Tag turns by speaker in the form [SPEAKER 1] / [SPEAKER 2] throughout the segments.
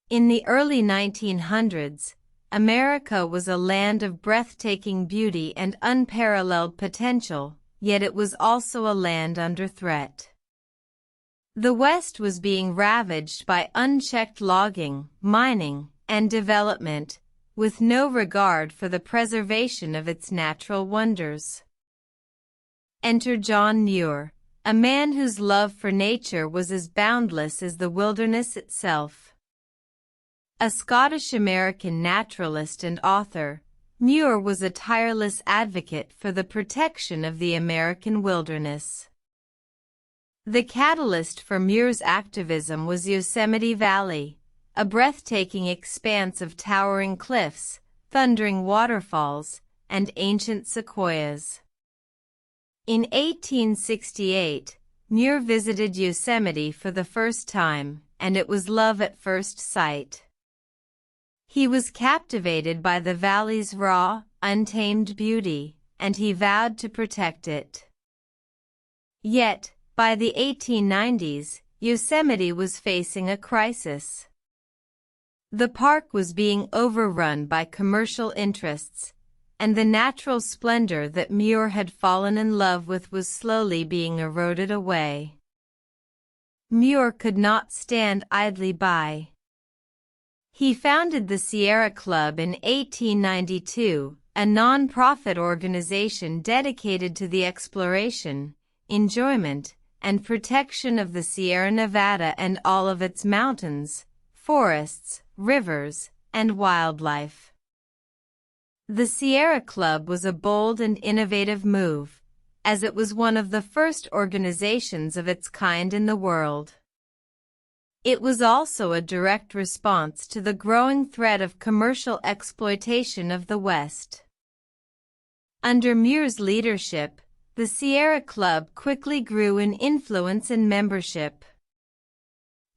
[SPEAKER 1] In the early 1900s, America was a land of breathtaking beauty and unparalleled potential, yet it was also a land under threat. The West was being ravaged by unchecked logging, mining, and development, with no regard for the preservation of its natural wonders. Enter John Muir, a man whose love for nature was as boundless as the wilderness itself. A Scottish-American naturalist and author, Muir was a tireless advocate for the protection of the American wilderness. The catalyst for Muir's activism was Yosemite Valley, a breathtaking expanse of towering cliffs, thundering waterfalls, and ancient sequoias. In 1868, Muir visited Yosemite for the first time, and it was love at first sight. He was captivated by the valley's raw, untamed beauty, and he vowed to protect it. Yet, by the 1890s, Yosemite was facing a crisis. The park was being overrun by commercial interests, and the natural splendor that Muir had fallen in love with was slowly being eroded away. Muir could not stand idly by. He founded the Sierra Club in 1892, a non-profit organization dedicated to the exploration, enjoyment, and protection of the Sierra Nevada and all of its mountains, forests, rivers, and wildlife. The Sierra Club was a bold and innovative move, as it was one of the first organizations of its kind in the world. It was also a direct response to the growing threat of commercial exploitation of the West. Under Muir's leadership, the Sierra Club quickly grew in influence and membership.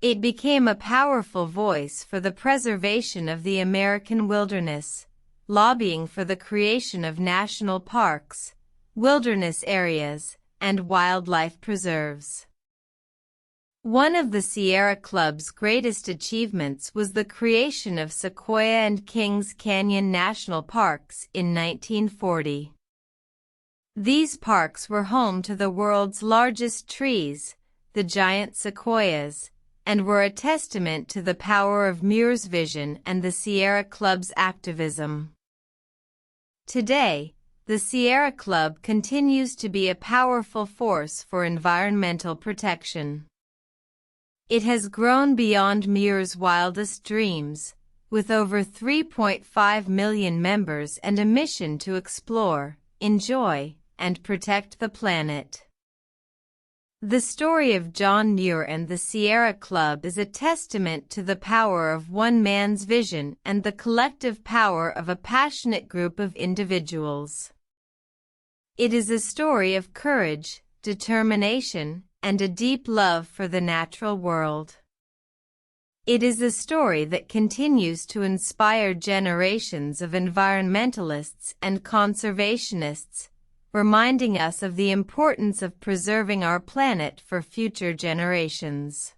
[SPEAKER 1] It became a powerful voice for the preservation of the American wilderness, lobbying for the creation of national parks, wilderness areas, and wildlife preserves. One of the Sierra Club's greatest achievements was the creation of Sequoia and Kings Canyon National Parks in 1940. These parks were home to the world's largest trees, the giant sequoias, and were a testament to the power of Muir's vision and the Sierra Club's activism. Today, the Sierra Club continues to be a powerful force for environmental protection. It has grown beyond Muir's wildest dreams, with over 3.5 million members and a mission to explore, enjoy, and protect the planet. The story of John Muir and the Sierra Club is a testament to the power of one man's vision and the collective power of a passionate group of individuals. It is a story of courage, determination, and a deep love for the natural world. It is a story that continues to inspire generations of environmentalists and conservationists, reminding us of the importance of preserving our planet for future generations.